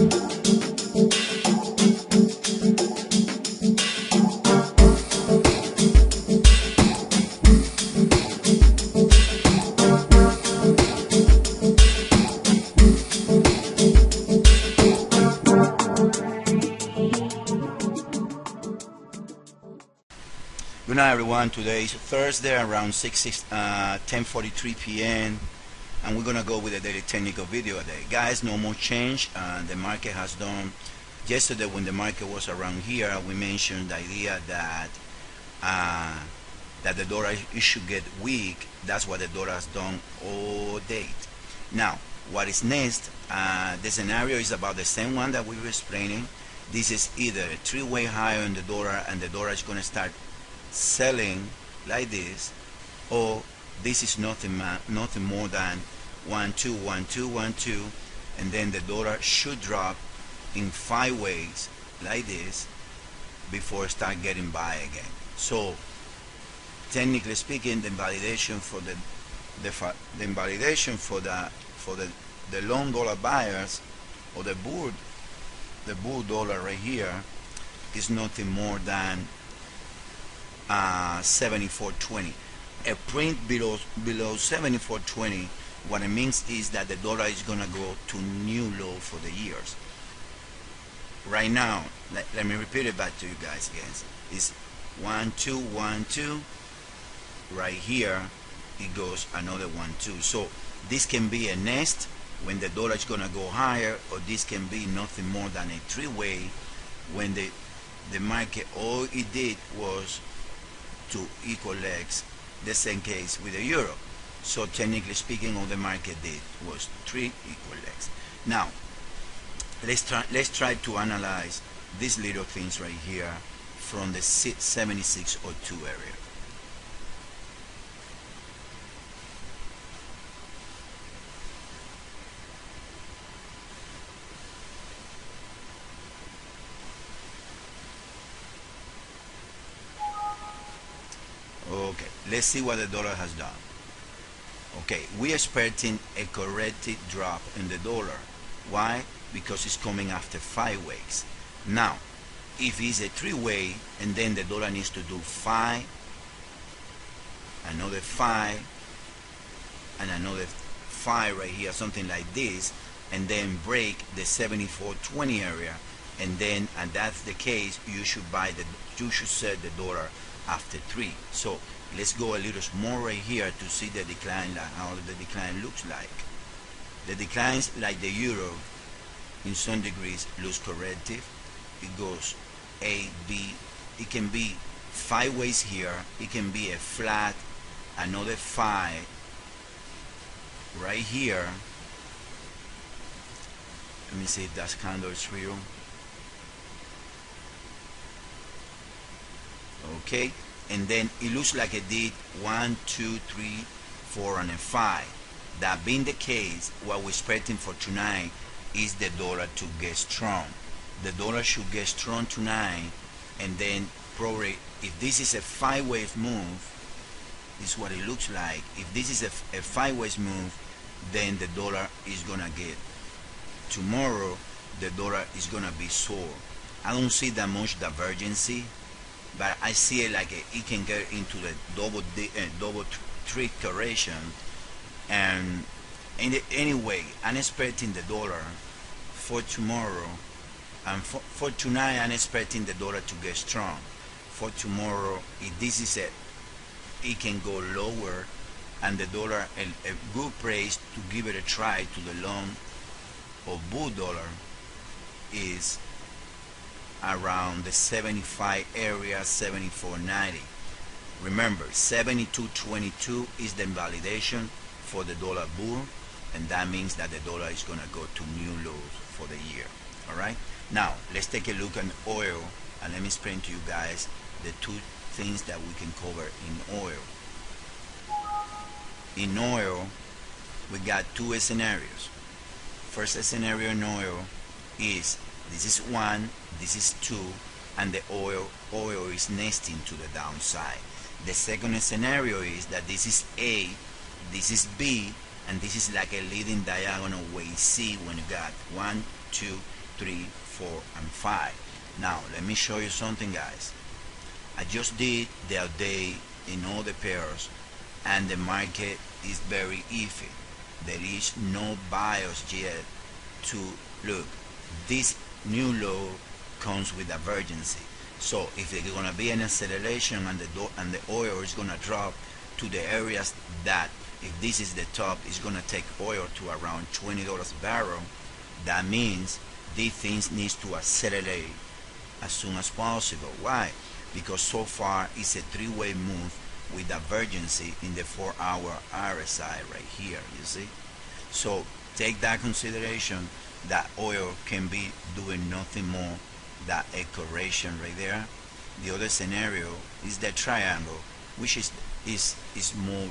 Good night, everyone. Today is Thursday around 10:43 p.m. and we're gonna go with a daily technical video today. Guys, no more change. The market has done yesterday. When the market was around here, we mentioned the idea that the dollar it should get weak. That's what the dollar has done all day. Now, what is next? The scenario is about the same one that we were explaining. This is either a three-way higher in the dollar, and the dollar is gonna start selling like this, or this is nothing more than 1 2 1 2 1 2, and then the dollar should drop in 5 ways like this before start getting buy again. So technically speaking, the invalidation for the long dollar buyers, or the bull dollar right here, is nothing more than 74.20. A print below 74.20, what it means is that the dollar is gonna go to new low for the years. Right now, let me repeat it back to you guys again. It's 1 2 1 2. Right here it goes another 1 2. So this can be a nest when the dollar is gonna go higher, or this can be nothing more than a three-way when the market all it did was to equal legs. The same case with the euro. So technically speaking, all the market did was 3 equal legs. Now let's try to analyze these little things right here from the 76.02 area. Okay, let's see what the dollar has done. Okay, we're expecting a corrected drop in the dollar. Why? Because it's coming after 5 ways. Now, if it's a three-way, and then the dollar needs to do 5, another 5, and another 5 right here, something like this, and then break the 74.20 area, and that's the case, you should sell the dollar after 3. So let's go a little more right here to see the decline, like how the decline looks like. The declines, like the euro, in some degrees looks corrective. It goes A, B. It can be 5 ways here. It can be a flat, another 5 right here. Let me see if that candle is real. Okay, and then it looks like it did 1 2 3 4 and a 5. That being the case, what we're expecting for tonight is the dollar to get strong. The dollar should get strong tonight, and then probably, if this is a 5-way move, this is what it looks like. If this is a 5-way move, then the dollar is gonna get, tomorrow the dollar is gonna be sore. I don't see that much divergency, but I see it like it can get into the double trick correction. And anyway, I'm expecting the dollar for tomorrow, and for tonight I'm expecting the dollar to get strong. For tomorrow, if this is it can go lower, and the dollar, a good place to give it a try to the long of bull dollar is around the 75 area, 74.90. Remember, 72.22 is the invalidation for the dollar bull, and that means that the dollar is gonna go to new lows for the year. All right, now let's take a look at oil, and let me explain to you guys the 2 things that we can cover in oil. In oil, we got 2 scenarios. First scenario in oil is this is 1, this is 2, and the oil is nesting to the downside. The second scenario is that this is A, this is B, and this is like a leading diagonal way C, when you got 1 2 3, 4, and 5. Now let me show you something, guys. I just did the day in all the pairs, and the market is very iffy. There is no bias yet to look. This new low comes with divergency. So if there's gonna be an acceleration and the oil is gonna drop to the areas that, if this is the top, is gonna take oil to around $20 a barrel, that means these things needs to accelerate as soon as possible. Why? Because so far it's a three-way move with divergency in the 4-hour RSI right here, you see. So take that consideration, that oil can be doing nothing more than a correction right there. The other scenario is the triangle, which is more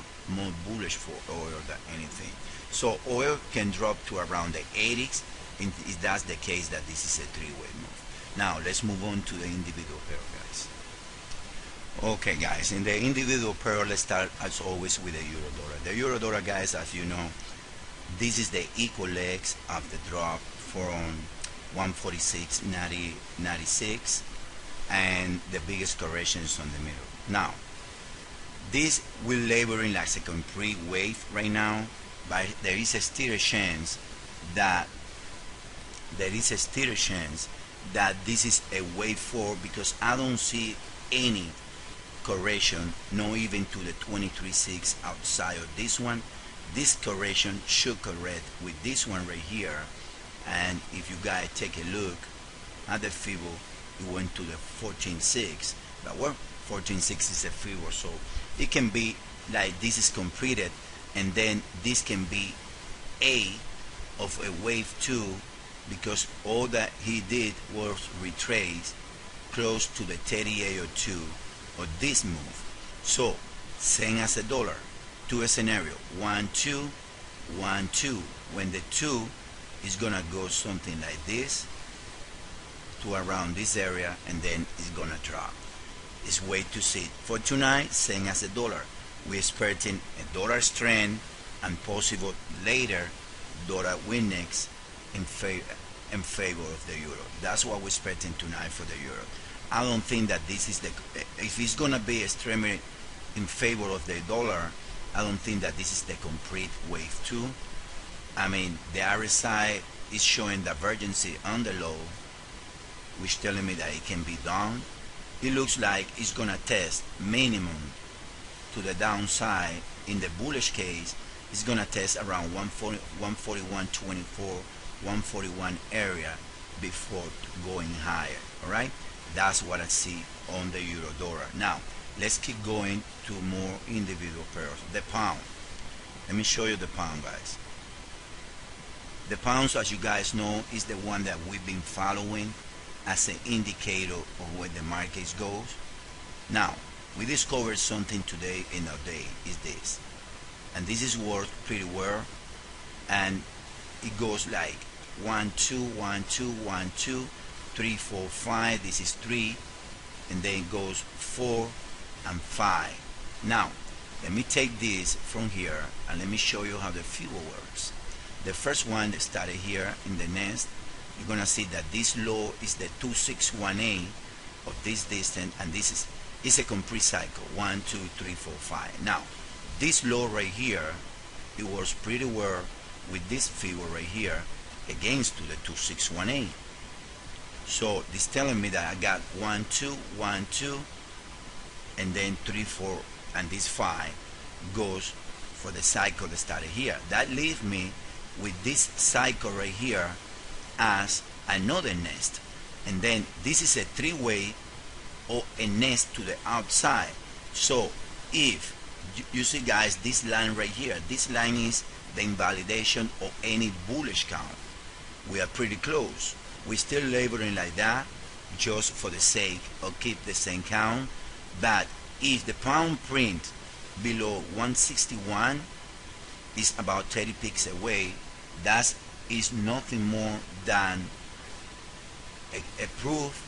bullish for oil than anything. So oil can drop to around the 80s, and if that's the case, that this is a three-way move. Now let's move on to the individual pair, guys. Okay, guys, in the individual pair, let's start as always with the euro dollar. The euro dollar, guys, as you know, this is the equal legs of the drop from 146.96, and the biggest correction is on the middle. Now this will laboring like a complete wave right now, but there is a still chance that this is a wave 4, because I don't see any correction, not even to the 23.6 outside of this one. This correction should correct with this one right here, and if you guys take a look at the Fibo, it went to the 14.6, but well, 14.6 is a Fibo, so it can be like this is completed, and then this can be a of a wave 2, because all that he did was retrace close to the 3802 of this move. So same as a dollar, to a scenario 1 2 1 2, when the 2 is gonna go something like this to around this area, and then it's gonna drop. It's wait to see. For tonight, same as a dollar, we're expecting a dollar strength and possible later dollar weakness in favor of the euro. That's what we're expecting tonight for the euro. I don't think that this is the, if it's gonna be extremely in favor of the dollar, I don't think that this is the complete wave 2. I mean, the RSI is showing divergency on the low, which telling me that it can be down. It looks like it's gonna test minimum to the downside. In the bullish case, it's gonna test around 141.24, 141 area before going higher. All right, that's what I see on the euro dollar. Now let's keep going to more individual pairs. The pound. Let me show you the pound, guys. The pounds, as you guys know, is the one that we've been following as an indicator of where the market goes. Now we discovered something today in our day, is this, and this is worked pretty well, and it goes like 1 2 1 2 1 2 3 4 5. This is 3, and then it goes 4 and 5. Now let me take this from here and let me show you how the Fibo works. The first one that started here in the nest, you're gonna see that this low is the 2618 of this distance, and this is a complete cycle, 1 2 3 4 5. Now this low right here, it works pretty well with this Fibo right here against to the 2618. So this telling me that I got 1 2 1 2, and then 3 4, and this 5 goes for the cycle that started here. That leaves me with this cycle right here as another nest, and then this is a three-way or a nest to the outside. So if you see, guys, this line right here, this line is the invalidation of any bullish count. We are pretty close. We're still laboring like that just for the sake of keep the same count, but if the pound print below 161 is about 30 picks away, that is nothing more than a proof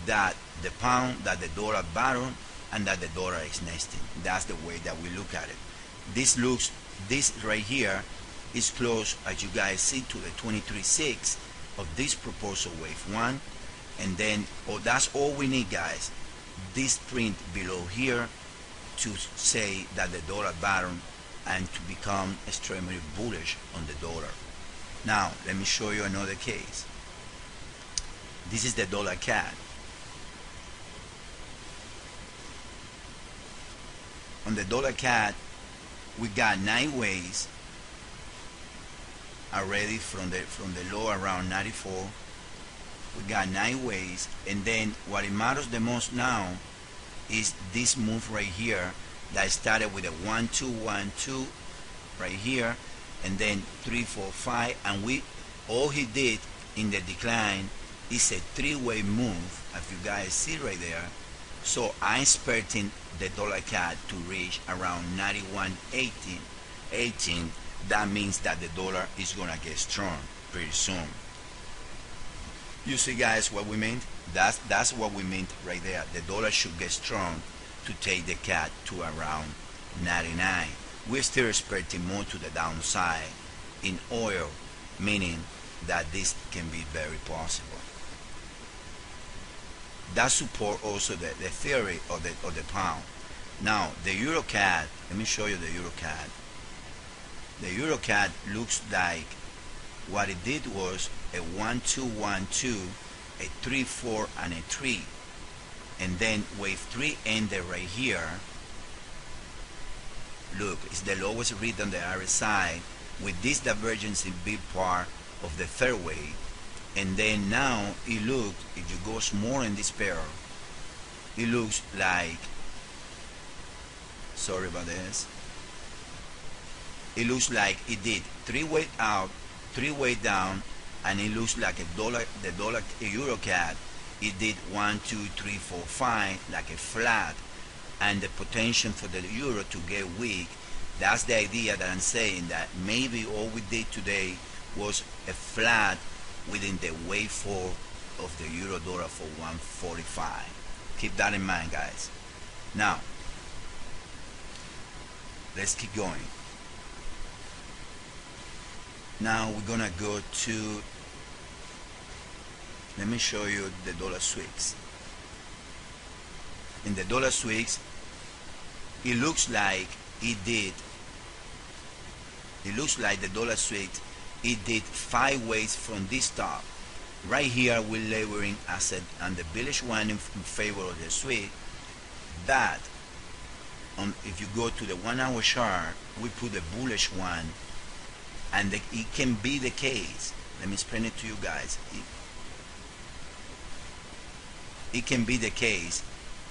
that the pound, that the dollar bottom, and that the dollar is nesting. That's the way that we look at it. This right here is close, as you guys see, to the 23.6, of this proposal wave 1, and then that's all we need, guys. This print below here to say that the dollar bottom and to become extremely bullish on the dollar. Now let me show you another case. This is the dollar CAD. On the dollar CAD, we got 9 ways already from the low around 94. We got 9 ways, and then what it matters the most now is this move right here that started with a 1 2 1 2 right here, and then 3 4 5, and all he did in the decline is a 3-way move, as you guys see right there. So I'm expecting the dollar CAD to reach around 91.18. That means that the dollar is gonna get strong pretty soon. You see, guys, what we meant? That's what we meant right there. The dollar should get strong to take the CAD to around 99. We're still expecting more to the downside in oil, meaning that this can be very possible. That support also the theory of the pound. Now the Euro CAD, let me show you the Euro CAD. The Euro CAD looks like what it did was a 1 2 1 2, a 3 4, and a 3, and then wave 3 ended right here. Look, it's the lowest read on the RSI with this divergence in big part of the third wave. And then now it looks, if you go more in this pair, it looks like, sorry about this, it looks like it did 3-way out, 3-way down, and it looks like the dollar Euro CAD, it did 1 2 3 4 5 like a flat, and the potential for the euro to get weak. That's the idea that I'm saying, that maybe all we did today was a flat within the wave 4 of the euro dollar for 145. Keep that in mind, guys. Now let's keep going. Now we're gonna go to, let me show you the dollar sweeps. In the dollar sweeps, it looks like the dollar sweeps, it did 5 ways from this top. Right here we're laboring asset and the bullish one in favor of the sweep. That if you go to the 1-hour chart, we put the bullish one, and it can be the case. Let me explain it to you guys. It can be the case.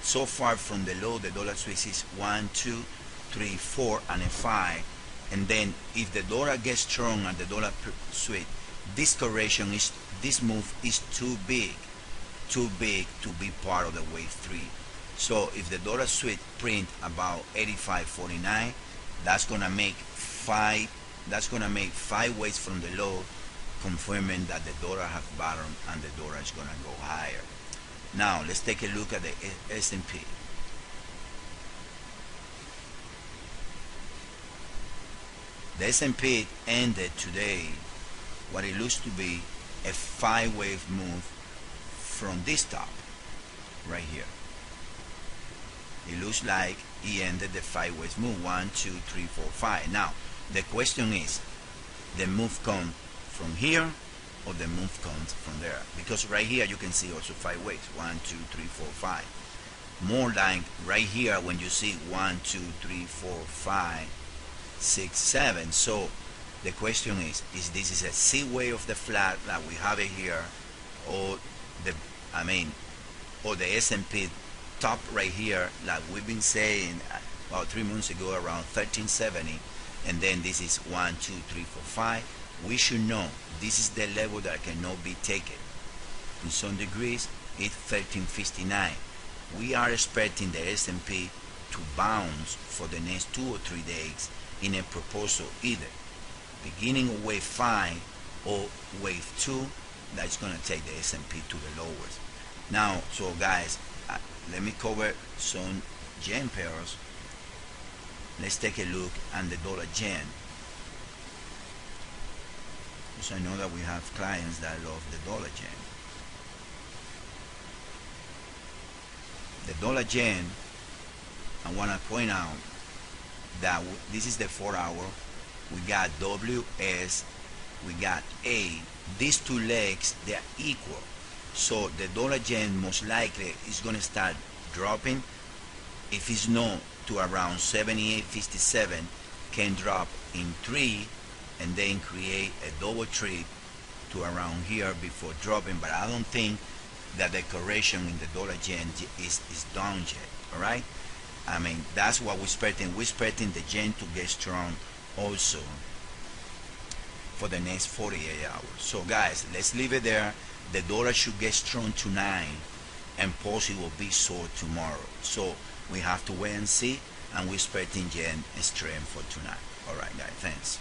So far from the low, the dollar sweep is 1 2 3 4 and a 5. And then if the dollar gets strong at the dollar sweep, this correction is, this move is too big to be part of the wave 3. So if the dollar sweep print about 85.49, that's gonna make 5 ways from the low, confirming that the dollar has bottomed and the dollar is gonna go higher. Now let's take a look at the S&P. The S&P ended today what it looks to be a 5-wave move from this top right here. It looks like he ended the 5-wave move, 1 2 3 4 5. Now the question is, the move comes from here or the move comes from there? Because right here you can see also 5 waves, 1 2 3 4 5. More like right here when you see 1 2 3 4 5 6 7. So the question is this is a C wave of the flat that we have it here, or the S&P top right here, like we've been saying about 3 months ago, around 1370, and then this is 1 2 3 4 5. We should know this is the level that cannot be taken. In some degrees, it's 1359. We are expecting the S&P to bounce for the next 2 or 3 days in a proposal, either beginning of wave 5 or wave 2, that's going to take the S&P to the lowest. Now, so guys, let me cover some yen pairs. Let's take a look at the dollar yen. because I know that we have clients that love the dollar yen. The dollar yen, I want to point out that this is the 4-hour. We got WS, we got A. These two legs, they are equal. So the dollar yen most likely is going to start dropping. If it's not to around 78.57, can drop in 3 and then create a double trip to around here before dropping. But I don't think that the correction in the dollar yen is done yet. All right, I mean, that's what we're expecting. We're expecting the yen to get strong also for the next 48 hours. So guys, let's leave it there. The dollar should get strong tonight and possibly be sold tomorrow. So we have to wait and see, and we're expecting yen strength for tonight. All right guys, thanks.